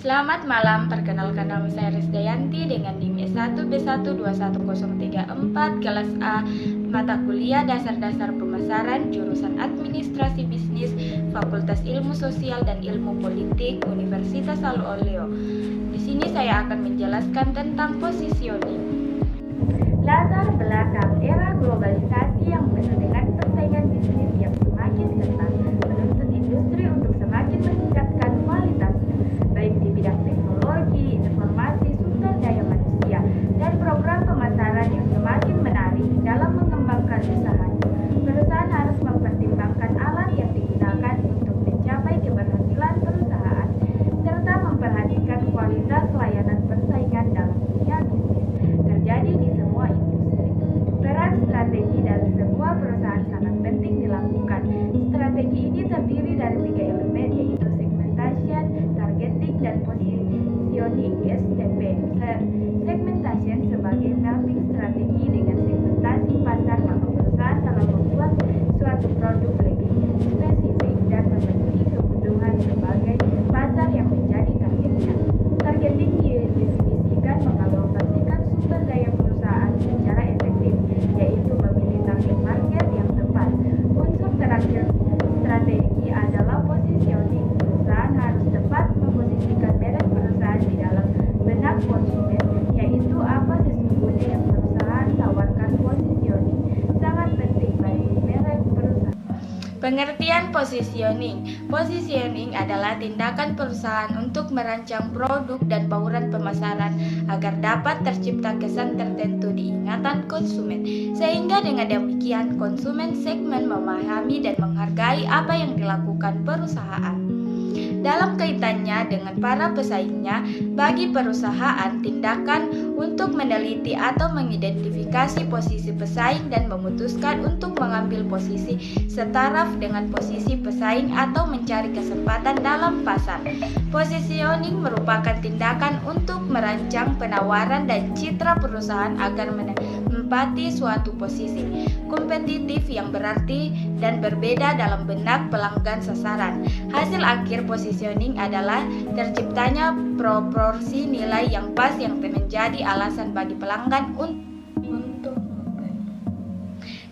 Selamat malam, perkenalkan nama saya Risdayanti dengan NIM S1B1210334 kelas A, mata kuliah Dasar-Dasar Pemasaran, jurusan Administrasi Bisnis, Fakultas Ilmu Sosial dan Ilmu Politik, Universitas Al Oleo. Di sini saya akan menjelaskan tentang positioning. Latar belakang era globalisasi yang penuh dengan persaingan bisnis yang semakin ketat menuntut industri untuk semakin meningkatkan kualitasnya, baik di bidang teknologi, informasi, sumber daya manusia, dan program pemasaran yang semakin menarik dalam mengembangkan usahanya. Perusahaan harus mempertimbangkan alat yang digunakan untuk mencapai keberhasilan perusahaan, serta memperhatikan kualitas layanan persaingan dalam dunia bisnis terjadi di semua industri. Peran strategi dari sebuah perusahaan sangat penting dilakukan. Strategi ini terdiri dari 3 elemen, yaitu segmentation, targeting, dan positioning (STP). Segmentation sebagai mapping strategi dengan segmentasi pasar, maka perusahaan dalam membuat suatu produk lebih spesifik dan memenuhi kebutuhan sebagai pasar yang menjadi targetnya. Targeting didefinisikan mengalokasikan sumber daya perusahaan secara efektif, yaitu memilih target market yang tepat. Unsur terakhir strategi adalah positioning. Perusahaan harus tepat memposisikan merek perusahaan di dalam benak konsumen, yaitu apa sesungguhnya yang perusahaan tawarkan. Positioning sangat penting bagi merek perusahaan. Pengertian positioning. Positioning adalah tindakan perusahaan untuk merancang produk dan bauran pemasaran agar dapat tercipta kesan tertentu di ingatan konsumen, sehingga dengan demikian konsumen segmen memahami dan menghargai apa yang dilakukan perusahaan. Dalam kaitannya dengan para pesaingnya, bagi perusahaan, tindakan untuk meneliti atau mengidentifikasi posisi pesaing dan memutuskan untuk mengambil posisi setaraf dengan posisi pesaing atau mencari kesempatan dalam pasar. Positioning merupakan tindakan untuk merancang penawaran dan citra perusahaan agar menempati suatu posisi kompetitif yang berarti dan berbeda dalam benak pelanggan sasaran. Hasil akhir positioning adalah terciptanya proporsi nilai yang pas yang menjadi alasan bagi pelanggan untuk membeli.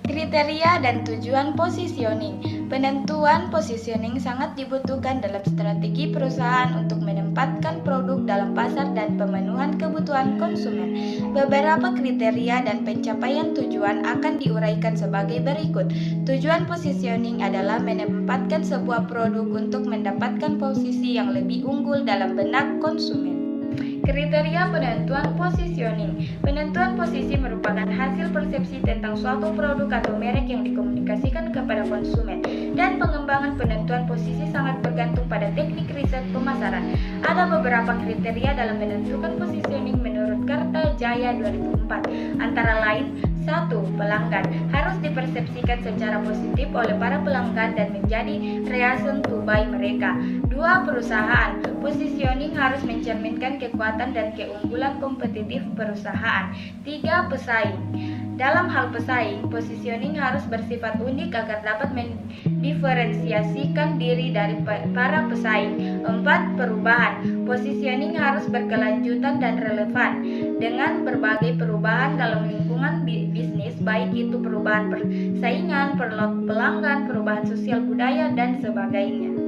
Kriteria dan tujuan positioning. Penentuan positioning sangat dibutuhkan dalam strategi perusahaan untuk menempatkan produk dalam pasar dan pemenuhan kebutuhan konsumen. Beberapa kriteria dan pencapaian tujuan akan diuraikan sebagai berikut. Tujuan positioning adalah menempatkan sebuah produk untuk mendapatkan posisi yang lebih unggul dalam benak konsumen. Kriteria penentuan positioning. Penentuan posisi merupakan hasil persepsi tentang suatu produk atau merek yang dikomunikasikan kepada konsumen, dan pengembangan penentuan posisi sangat bergantung pada teknik riset pemasaran. Ada beberapa kriteria dalam menentukan positioning menurut Kartajaya 2004, antara lain: 1. Pelanggan harus dipersepsikan secara positif oleh para pelanggan dan menjadi reason to buy mereka. 2. Perusahaan. Positioning harus mencerminkan kekuatan dan keunggulan kompetitif perusahaan. 3. Pesaing. Dalam hal pesaing, positioning harus bersifat unik agar dapat mendiferensiasikan diri dari para pesaing. 4. Perubahan. Positioning harus berkelanjutan dan relevan dengan berbagai perubahan dalam lingkungan bisnis, baik itu perubahan persaingan, perilaku pelanggan, perubahan sosial budaya, dan sebagainya.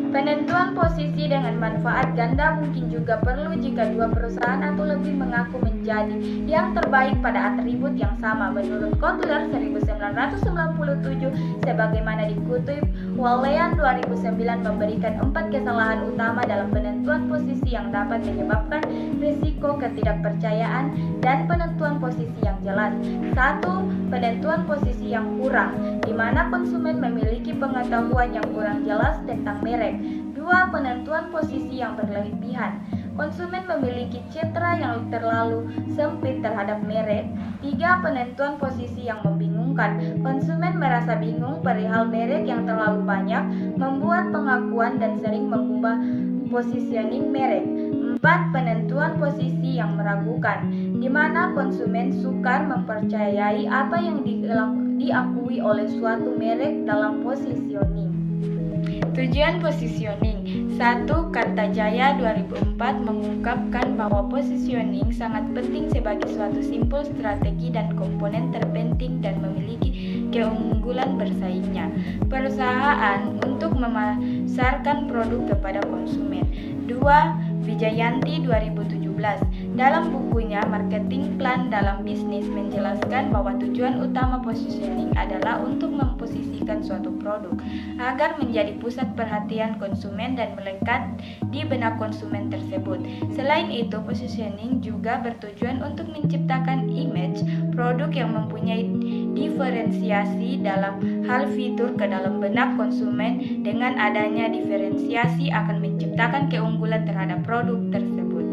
Penentuan posisi dengan manfaat ganda mungkin juga perlu jika dua perusahaan atau lebih mengaku menjadi yang terbaik pada atribut yang sama. Menurut Kotler 1997, sebagaimana dikutip, Wallean 2009 memberikan 4 kesalahan utama dalam penentuan posisi yang dapat menyebabkan risiko ketidakpercayaan dan penentuan posisi yang jelas. 1. Penentuan posisi yang kurang, di mana konsumen memiliki pengetahuan yang kurang jelas tentang merek. 2. Penentuan posisi yang berlebihan, konsumen memiliki citra yang terlalu sempit terhadap merek. 3. Penentuan posisi yang membingungkan, konsumen merasa bingung perihal merek yang terlalu banyak, membuat pengakuan dan sering mengubah positioning merek. 4. Penentuan posisi yang meragukan, di mana konsumen sukar mempercayai apa yang diakui oleh suatu merek dalam positioning. Tujuan positioning. 1. Kartajaya 2004 mengungkapkan bahwa positioning sangat penting sebagai suatu simpul strategi dan komponen terpenting dan memiliki keunggulan bersaingnya perusahaan untuk memasarkan produk kepada konsumen. 2. Wijayanti 2017 dalam bukunya Marketing Plan dalam Bisnis menjelaskan bahwa tujuan utama positioning adalah untuk memposisikan suatu produk agar menjadi pusat perhatian konsumen dan melekat di benak konsumen tersebut. Selain itu, positioning juga bertujuan untuk menciptakan image produk yang mempunyai diferensiasi dalam hal fitur ke dalam benak konsumen. Dengan adanya diferensiasi akan menciptakan keunggulan terhadap produk tersebut.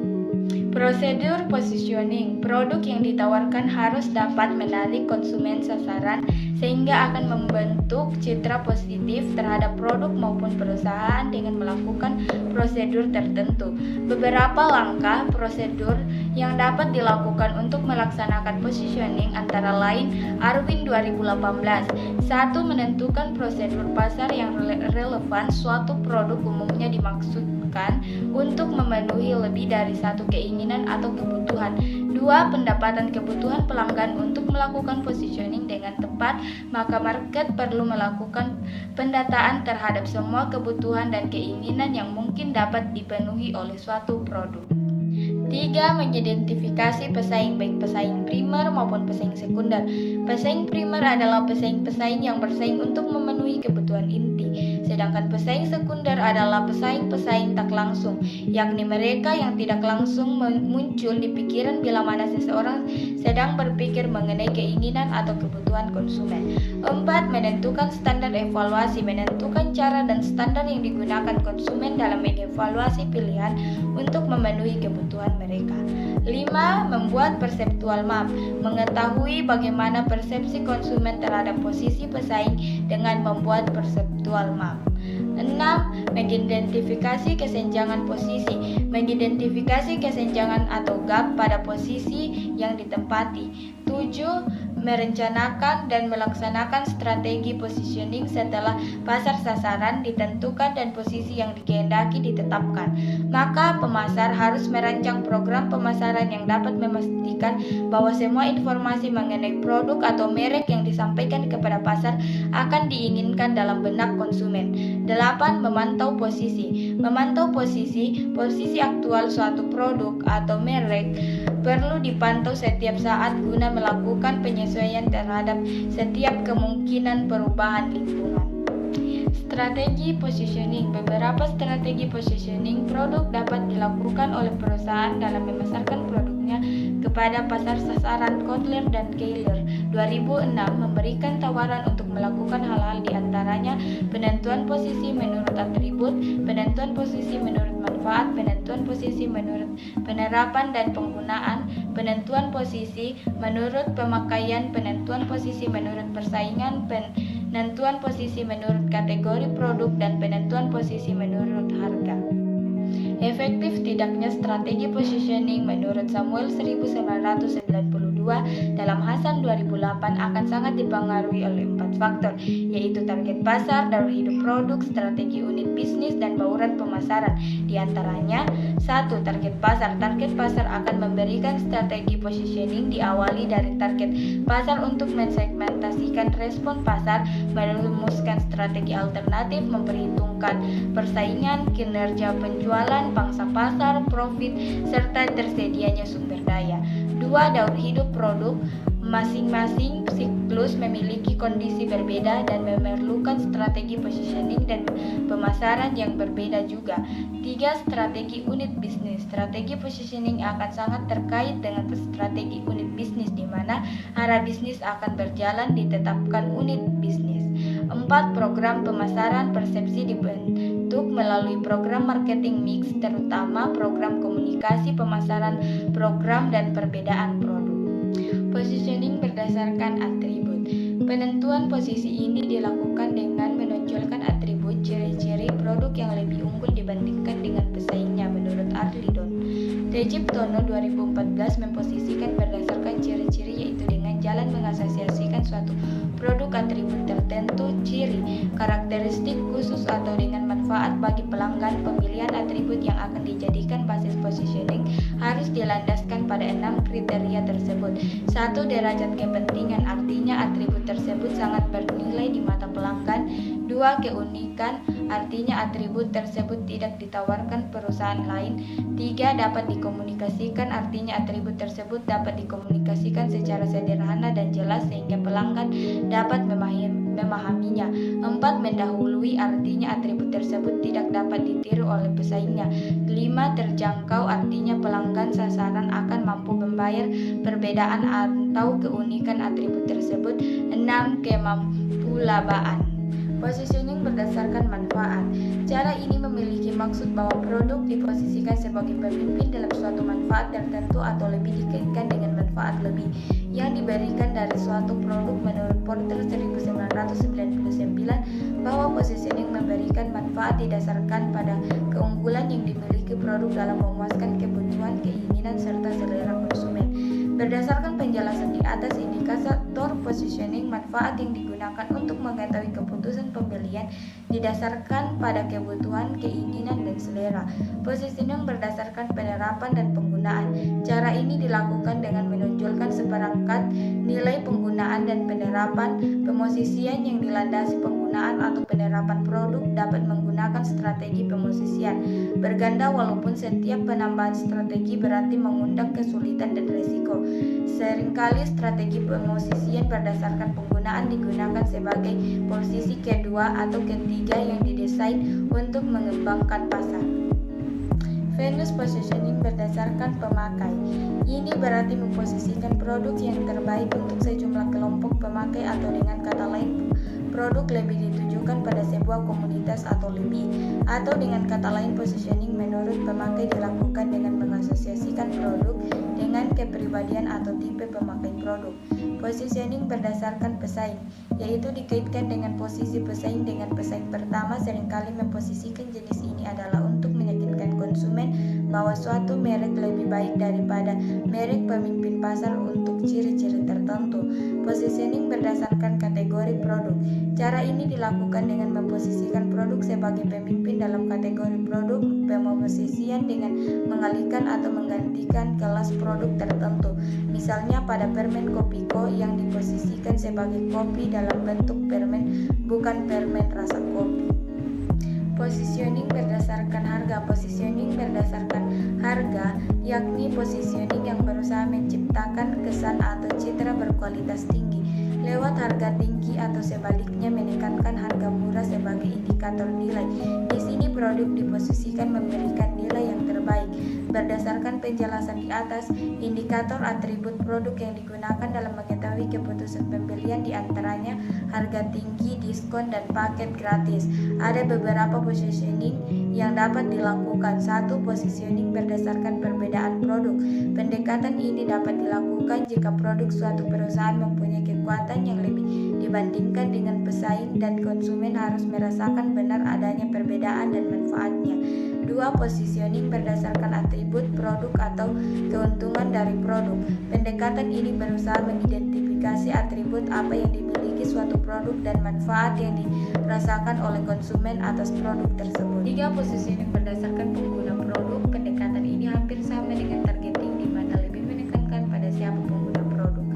Prosedur positioning. Produk yang ditawarkan harus dapat menarik konsumen sasaran sehingga akan membentuk citra positif terhadap produk maupun perusahaan dengan melakukan prosedur tertentu. Beberapa langkah prosedur yang dapat dilakukan untuk melaksanakan positioning antara lain Arwin 2018. 1. Menentukan prosedur pasar yang relevan. Suatu produk umumnya dimaksudkan untuk memenuhi lebih dari satu keinginan atau kebutuhan. 2. Pendapatan kebutuhan pelanggan. Untuk melakukan positioning dengan tepat, maka market perlu melakukan pendataan terhadap semua kebutuhan dan keinginan yang mungkin dapat dipenuhi oleh suatu produk. 3. Mengidentifikasi pesaing, baik pesaing primer maupun pesaing sekunder. Pesaing primer adalah pesaing-pesaing yang bersaing untuk memenuhi kebutuhan inti, sedangkan pesaing sekunder adalah pesaing-pesaing tak langsung, yakni mereka yang tidak langsung muncul di pikiran bila mana seseorang sedang berpikir mengenai keinginan atau kebutuhan konsumen. 4. Menentukan standar evaluasi. Menentukan cara dan standar yang digunakan konsumen dalam mengevaluasi pilihan untuk memenuhi kebutuhan mereka. 5. Membuat perseptual map. Mengetahui bagaimana persepsi konsumen terhadap posisi pesaing dengan membuat perseptual map. 6. Mengidentifikasi kesenjangan posisi. Mengidentifikasi kesenjangan atau gap pada posisi yang ditempati. 7. Merencanakan dan melaksanakan strategi positioning setelah pasar sasaran ditentukan dan posisi yang dikehendaki ditetapkan. Maka pemasar harus merancang program pemasaran yang dapat memastikan bahwa semua informasi mengenai produk atau merek yang disampaikan kepada pasar akan diinginkan dalam benak konsumen. 8. Memantau posisi. Memantau posisi aktual suatu produk atau merek perlu dipantau setiap saat guna melakukan penyesuaian terhadap setiap kemungkinan perubahan lingkungan. Strategi positioning. Beberapa strategi positioning produk dapat dilakukan oleh perusahaan dalam memasarkan produknya kepada pasar sasaran. Kotler dan Keller 2006 memberikan tawaran untuk melakukan hal-hal di antaranya penentuan posisi menurut atribut, penentuan posisi menurut manfaat, penentuan posisi menurut penerapan dan penggunaan, penentuan posisi menurut pemakaian, penentuan posisi menurut persaingan, penentuan posisi menurut kategori produk, dan penentuan posisi menurut harga. Efektif tidaknya strategi positioning menurut Samuel 1992 dalam Hasan 2008 akan sangat dipengaruhi oleh 4 faktor, yaitu target pasar, daur hidup produk, strategi unit bisnis, dan bauran pemasaran. Di antaranya, 1. Target pasar. Target pasar akan memberikan strategi positioning diawali dari target pasar untuk mensegmentasikan respon pasar, merumuskan strategi alternatif, memperhitungkan persaingan, kinerja penjualan, pangsa pasar, profit, serta tersedianya sumber daya. 2. Daur hidup produk. Masing-masing siklus memiliki kondisi berbeda dan memerlukan strategi positioning dan pemasaran yang berbeda juga. 3. Strategi unit bisnis. Strategi positioning akan sangat terkait dengan strategi unit bisnis, di mana arah bisnis akan berjalan ditetapkan unit bisnis. 4. Program pemasaran. Persepsi dibentuk melalui program marketing mix, terutama program komunikasi pemasaran, program, dan perbedaan produk. Positioning berdasarkan atribut. Penentuan posisi ini dilakukan dengan menonjolkan atribut ciri-ciri produk yang lebih unggul dibandingkan dengan pesaingnya menurut Arlidon. Tejib Tono 2014 memposisikan berdasarkan ciri-ciri, yaitu dengan jalan mengasosiasikan suatu produk atribut tertentu, ciri, karakteristik khusus atau dengan manfaat bagi pelanggan. Pemilihan atribut yang akan dijadikan basis positioning harus dilandaskan pada 6 kriteria tersebut. 1. Derajat kepentingan, artinya atribut tersebut sangat bernilai di mata pelanggan. 2. Keunikan, artinya atribut tersebut tidak ditawarkan perusahaan lain. 3. Dapat dikomunikasikan, artinya atribut tersebut dapat dikomunikasikan secara sederhana dan jelas sehingga pelanggan dapat memahaminya. 4. Mendahului, artinya atribut tersebut tidak dapat ditiru oleh pesaingnya. 5. Terjangkau, artinya pelanggan sasaran akan mampu membayar perbedaan atau keunikan atribut tersebut. 6. Kemampulabaan. Positioning berdasarkan manfaat. Cara ini memiliki maksud bahwa produk diposisikan sebagai pemimpin dalam suatu manfaat tertentu atau lebih dikaitkan dengan manfaat lebih yang diberikan dari suatu produk. Menurut Porter 1999 bahwa positioning memberikan manfaat didasarkan pada keunggulan yang dimiliki produk dalam memuaskan kebutuhan, keinginan, serta selera konsumen. Berdasarkan penjelasan di atas, indikator positioning manfaat yang digunakan untuk mengetahui keputusan pembelian didasarkan pada kebutuhan, keinginan, dan selera. Positioning berdasarkan penerapan dan penggunaan. Cara ini dilakukan dengan menonjolkan seperangkat nilai penggunaan dan penerapan. Pemosisian yang dilandasi penggunaan atau penerapan produk dapat menggunakan strategi pemosisian berganda, walaupun setiap penambahan strategi berarti mengundang kesulitan dan risiko. Seringkali strategi pemosisian berdasarkan penggunaan digunakan sebagai posisi kedua atau ketiga yang didesain untuk mengembangkan pasar. Venus positioning berdasarkan pemakai. Ini berarti memposisikan produk yang terbaik untuk sejumlah kelompok pemakai, atau dengan kata lain produk lebih ditujukan pada sebuah komunitas atau lebih. Atau dengan kata lain, positioning menurut pemakai dilakukan dengan mengasosiasikan produk dengan kepribadian atau tipe pemakai produk. Positioning berdasarkan pesaing, yaitu dikaitkan dengan posisi pesaing dengan pesaing pertama. Seringkali memposisikan jenis ini adalah untuk meyakinkan konsumen bahwa suatu merek lebih baik daripada merek pemimpin pasar untuk ciri-ciri tertentu. Positioning berdasarkan kategori produk. Cara ini dilakukan dengan memposisikan produk sebagai pemimpin dalam kategori produk. Pemosisian dengan mengalihkan atau menggantikan kelas produk tertentu. Misalnya pada permen Kopiko yang diposisikan sebagai kopi dalam bentuk permen, bukan permen rasa kopi. Positioning berdasarkan harga. Positioning berdasarkan harga yakni positioning yang berusaha menciptakan kesan atau citra berkualitas tinggi lewat harga tinggi, atau sebaliknya menekankan harga murah sebagai indikator nilai. Di sini produk diposisikan memberikan nilai yang terbaik. Berdasarkan penjelasan di atas, indikator atribut produk yang digunakan dalam mengetahui keputusan pembelian diantaranya harga tinggi, diskon, dan paket gratis. Ada beberapa positioning yang dapat dilakukan. 1. Positioning berdasarkan perbedaan produk. Pendekatan ini dapat dilakukan jika produk suatu perusahaan mempunyai kekuatan yang lebih dibandingkan dengan pesaing dan konsumen harus merasakan benar adanya perbedaan dan manfaatnya. 2. Positioning berdasarkan atribut produk atau keuntungan dari produk. Pendekatan ini berusaha mengidentifikasi atribut apa yang dimiliki suatu produk dan manfaat yang dirasakan oleh konsumen atas produk tersebut. 3. Positioning berdasarkan pengguna produk. Pendekatan ini hampir sama dengan targeting, di mana lebih menekankan pada siapa pengguna produk.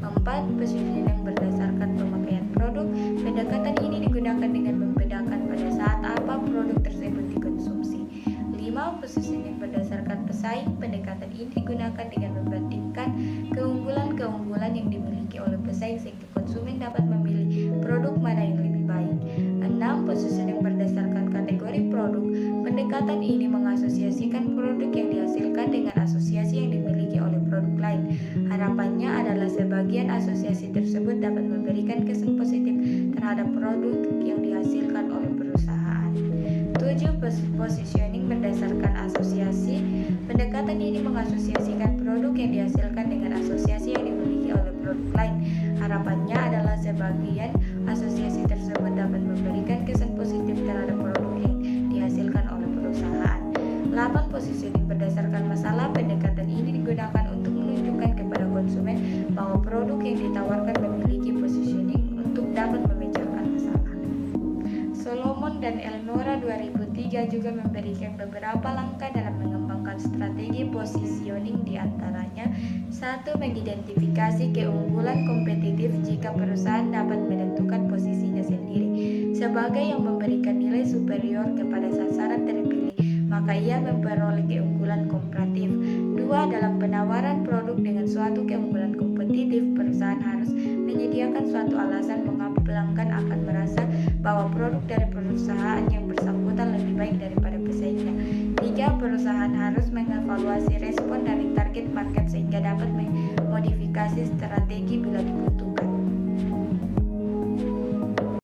4. Positioning berdasarkan pemakaian produk. Pendekatan ini digunakan dengan membedakan pada saat apa produk tersebut dikonsumsi. 5. Positioning berdasarkan pesaing. Pendekatan ini digunakan dengan membandingkan keunggulan-keunggulan yang dimiliki oleh pesaing sehingga konsumen dapat memilih produk mana yang lebih baik. 6. Positioning berdasarkan kategori produk. Pendekatan ini mengasosiasikan produk yang dihasilkan dengan asosiasi yang dimiliki oleh produk lain. Harapannya adalah sebagian asosiasi tersebut dapat memberikan kesan positif terhadap produk yang dihasilkan oleh perusahaan. 7. Positioning berdasarkan asosiasi. Pendekatan ini mengasosiasikan produk yang dihasilkan dengan asosiasi yang dimiliki oleh produk lain. Harapannya adalah sebagian asosiasi tersebut dapat memberikan kesan positif terhadap produk yang dihasilkan oleh perusahaan. 8. Positioning berdasarkan masalah. Pendekatan ini digunakan untuk menunjukkan kepada konsumen bahwa produk yang ditawarkan juga memberikan beberapa langkah dalam mengembangkan strategi positioning, di antaranya: 1. Mengidentifikasi keunggulan kompetitif. Jika perusahaan dapat menentukan posisinya sendiri sebagai yang memberikan nilai superior kepada sasaran terpilih, maka ia memperoleh keunggulan komparatif. 2. Dalam penawaran produk dengan suatu keunggulan kompetitif, perusahaan harus menyediakan suatu alasan mengapa pelanggan akan merasa bahwa produk dari perusahaan yang bersangkutan lebih baik daripada pesaingnya. 3. Perusahaan harus mengevaluasi respon dari target market sehingga dapat memodifikasi strategi bila dibutuhkan.